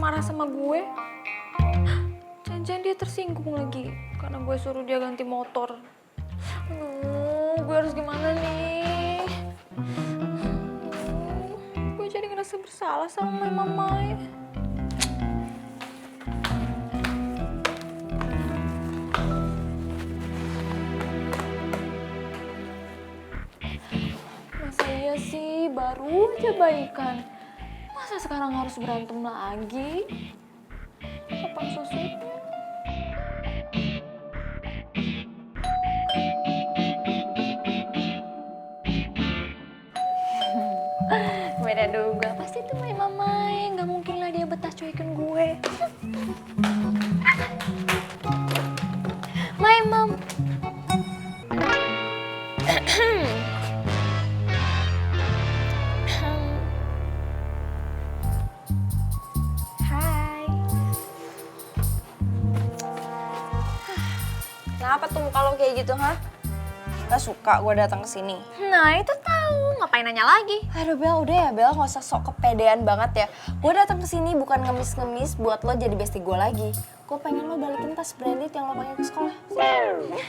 marah sama gue. Jangan-jangan dia tersinggung lagi karena gue suruh dia ganti motor. Gue harus gimana nih? Gue jadi ngerasa bersalah sama Mamai. Masa iya sih, baru aja baikan. Masa sekarang harus berantem lagi? Apa susutnya? Gue udah duga, pasti itu Mamai. Gak mungkin lah dia betah cuekin gue. Mam. Hai. Kenapa tuh muka lo kayak gitu, ha? Gak suka gue datang ke sini. Nah itu tahu, ngapain nanya lagi? Aduh Bel, udah ya Bel, gak usah sok kepedean banget ya. Gue datang ke sini bukan ngemis-ngemis buat lo jadi bestie gue lagi. Gue pengen lo balikin tas branded yang lo pakai ke sekolah.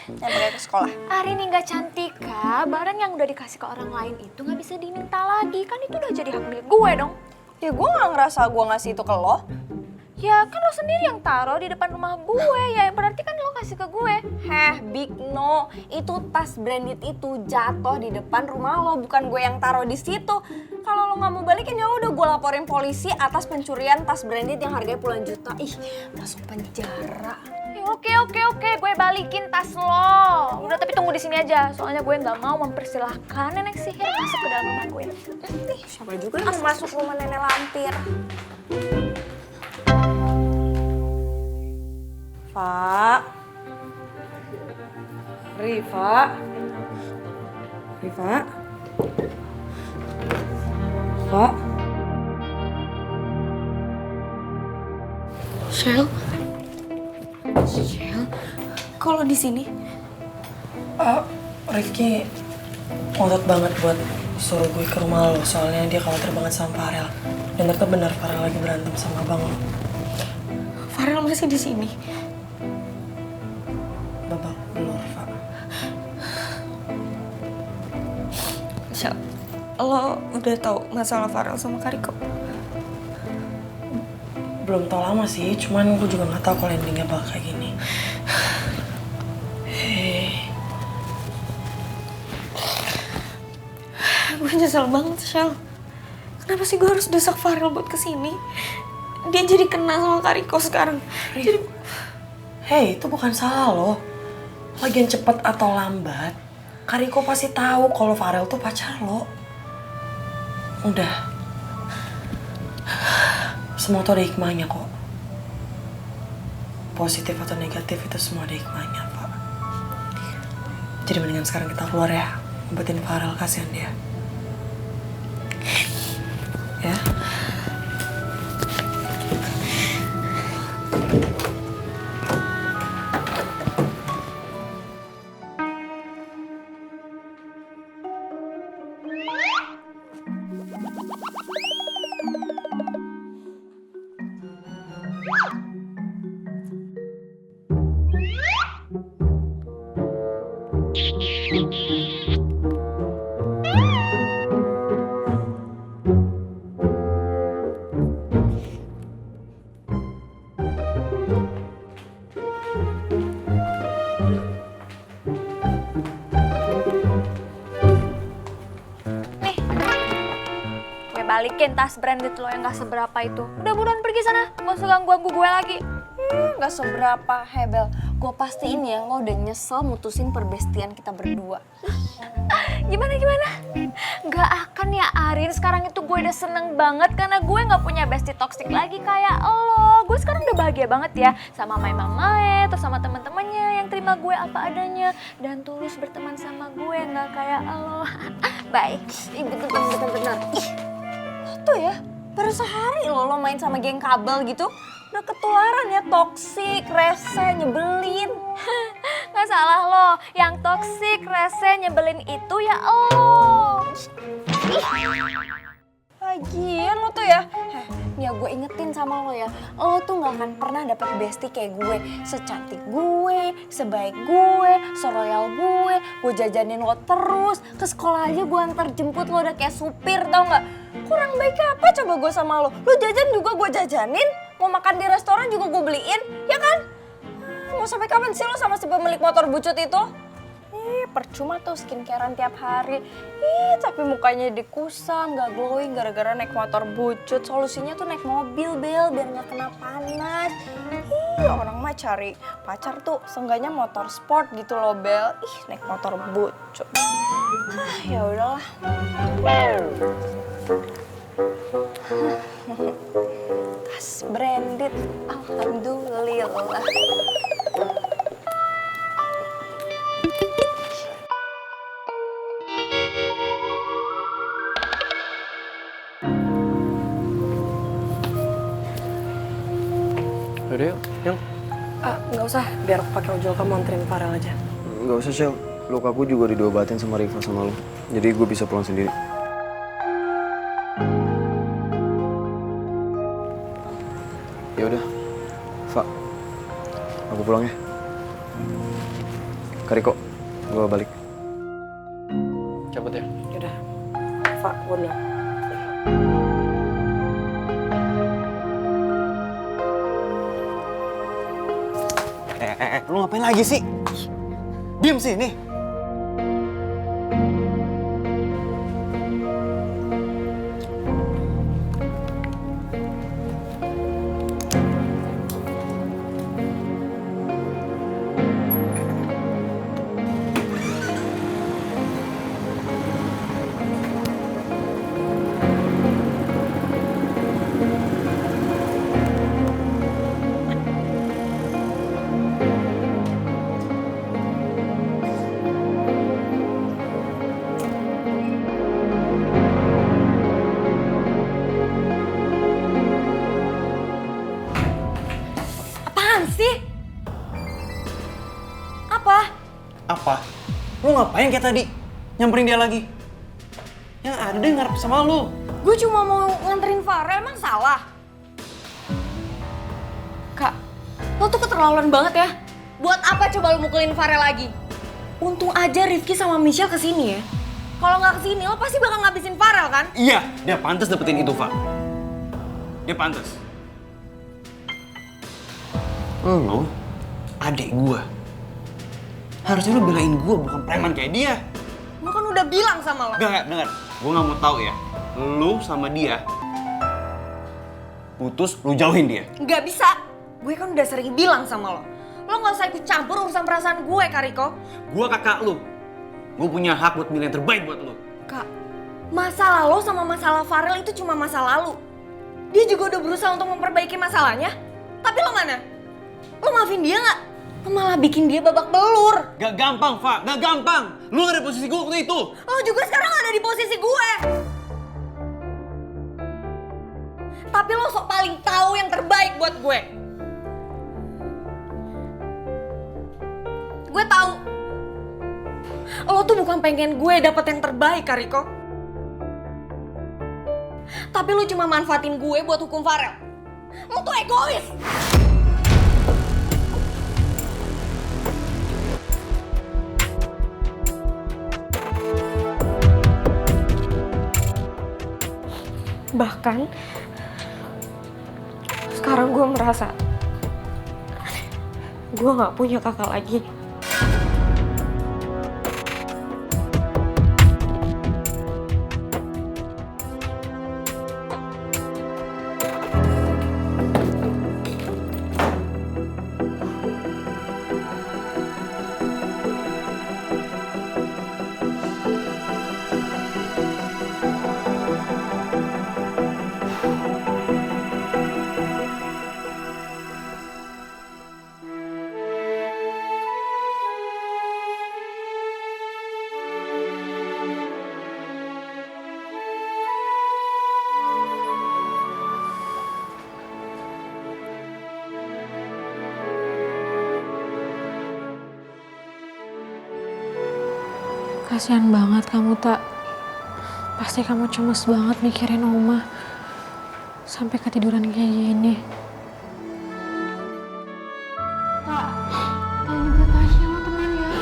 Yang pakai ke sekolah. Hari ini nggak cantik, Kak. Barang yang udah dikasih ke orang lain itu nggak bisa diminta lagi. Kan itu udah jadi hak milik gue dong. Ya gue gak ngerasa gue ngasih itu ke lo. Ya kan lo sendiri yang taruh di depan rumah gue. Ya berarti kan lo kasih ke gue. Big no. Itu tas branded itu jatuh di depan rumah lo, bukan gue yang taruh di situ. Kalau lo nggak mau balikin ya udah gue laporin polisi atas pencurian tas branded yang harganya puluhan juta. Ih, masuk penjara. Ya, oke. Gue balikin tas lo. Udah tapi tunggu di sini aja. Soalnya gue nggak mau mempersilahkan nenek sihir masuk ke dalam rumah gue. Siapa juga yang mau masuk rumah nenek lampir? Pak. Rifa. Pak. Shell, kalau di sini? Rifki ngotot banget buat suruh gue ke rumah lo, soalnya dia khawatir banget sama Farel. Dan ternyata benar Farel lagi berantem sama abang lo. Farel masih di sini. Babak belur, Pak. Shell, lo udah tahu masalah Farel sama Kariko? Belum tau lama sih, cuman gue juga gak tahu kalau endingnya bakal kayak gini. Gue nyesel banget, Shell. Kenapa sih gue harus desak Farel buat kesini? Dia jadi kena sama Kariko sekarang. Hei, itu bukan salah lo. Lagian cepet atau lambat, Kariko pasti tahu kalau Farel tuh pacar lo. Udah. Semua tuh ada hikmahnya kok. Positif atau negatif itu semua ada hikmahnya, Pak. Jadi mendingan sekarang kita keluar ya. Obatin Farel, kasihan dia. Ya. Balikin tas branded lo yang gak seberapa itu. Udah buruan pergi sana, gak usah ganggu gue lagi. Gak seberapa, Hebel. Gue pastiin ya lo udah nyesel mutusin perbestian kita berdua. Gimana? Gak akan ya Arin, sekarang itu gue udah seneng banget karena gue gak punya bestie toxic lagi kayak lo. Gue sekarang udah bahagia banget ya sama Mamae, terus sama temen-temennya yang terima gue apa adanya dan tulus berteman sama gue, gak kayak lo. Bye. Bener. Tuh ya, baru sehari lo main sama geng kabel gitu. Udah ketularan ya, toksik, rese, nyebelin. Gak salah lo, yang toksik, rese, nyebelin itu ya lo. Lagian lo tuh ya, ya gue ingetin sama lo ya, lo tuh gak akan pernah dapet bestie kayak gue. Secantik gue, sebaik gue, seroyal gue jajanin lo terus. Ke sekolah aja gue antar jemput lo udah kayak supir, tau gak? Kurang baik apa coba gue sama lo? Lo jajan juga gue jajanin, mau makan di restoran juga gue beliin, ya kan? Mau sampai kapan sih lo sama si pemilik motor bucut itu? Percuma tuh skincarean tiap hari. Tapi mukanya dikusam, gak glowing gara-gara naik motor bucut. Solusinya tuh naik mobil, Bel, biar gak kena panas. Orang mah cari pacar tuh seenggaknya motor sport gitu loh, Bel. Naik motor bucut. Ya udahlah. Tas branded, alhamdulillah. Udah yuk, Yang. Nggak usah, biar aku pakai ojol kamu anterin Farel aja. Nggak usah, Shell. Lukaku juga udah diobatin sama Riva sama lu. Jadi gue bisa pulang sendiri. Ya udah, Fa. Aku pulang ya. Kariko, gue balik. Cabut ya. Yaudah, Pak, gue duluan. Lu ngapain lagi sih? Diam sini. Apa? Lu ngapain kayak tadi? Nyamperin dia lagi? Yang ada dia ngarep sama lu. Gue cuma mau nganterin Farel, emang salah? Kak, lo tuh keterlaluan banget ya. Buat apa coba lo mukulin Farel lagi? Untung aja Rifki sama Michelle kesini ya. Kalau nggak kesini, lo pasti bakal ngabisin Farel kan? Iya, dia pantas dapetin itu, Fa. Dia pantas. Lo, adik gua. Harusnya lo belain gua, bukan preman kayak dia. Gue kan udah bilang sama lo. Dengar. Gua nggak mau tahu ya. Lu sama dia putus, lu jauhin dia. Nggak bisa. Gue kan udah sering bilang sama lo. Lo nggak usah ikut campur urusan perasaan gue, Kariko. Gua kakak lu. Gua punya hak buat milih yang terbaik buat lu. Kak, masalah lo sama masalah Farel itu cuma masa lalu. Dia juga udah berusaha untuk memperbaiki masalahnya. Tapi lo mana? Lo maafin dia nggak? Lo malah bikin dia babak belur. Gak gampang, Fa. Gak gampang. Lu gak ada di posisi gue waktu itu. Lo juga sekarang ada di posisi gue. Tapi lo sok paling tahu yang terbaik buat gue. Gue tahu. Lo tuh bukan pengen gue dapet yang terbaik, Kariko. Tapi lo cuma manfaatin gue buat hukum Farel. Lo tuh egois. Bahkan sekarang gue merasa gue gak punya kakak lagi. Kasian banget kamu, Tak. Pasti kamu cemas banget mikirin Oma. Sampai ketiduran kayak gini. Tak juga Tasya lo tenang ya.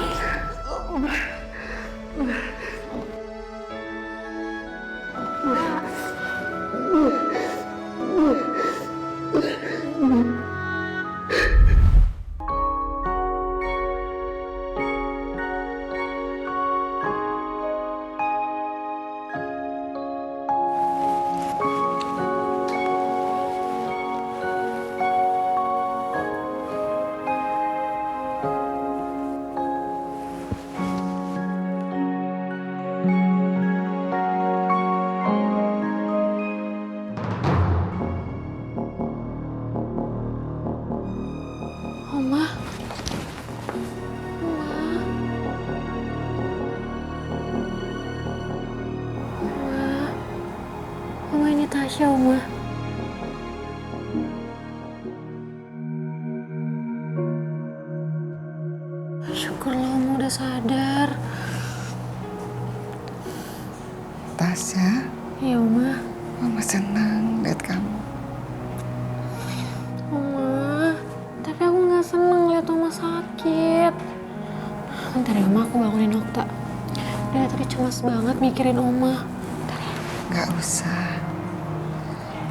Oma. Oma ini Tasya, Oma. Syukurlah Oma udah sadar. Tasya, Iya, Oma. Mama senang lihat kamu. Oma, tapi aku nggak seneng lihat Oma sakit. Bentar ya, Oma, aku bangunin Okta. Dia tadi cemas banget mikirin Oma. Gak usah,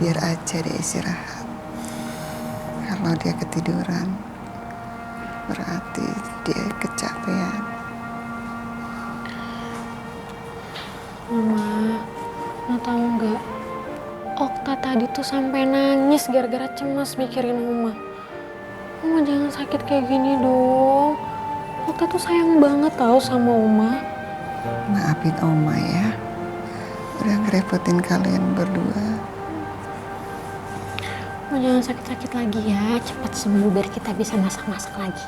biar aja dia istirahat. Kalau dia ketiduran, berarti dia kecapean. Mama tahu nggak? Okta tadi tuh sampai nangis gara-gara cemas mikirin Oma. Oma jangan sakit kayak gini dong. Okta tuh sayang banget tahu sama Oma. Maafin Oma ya, udah ngerepotin kalian berdua. Oma jangan sakit-sakit lagi ya. Cepat sembuh biar kita bisa masak-masak lagi.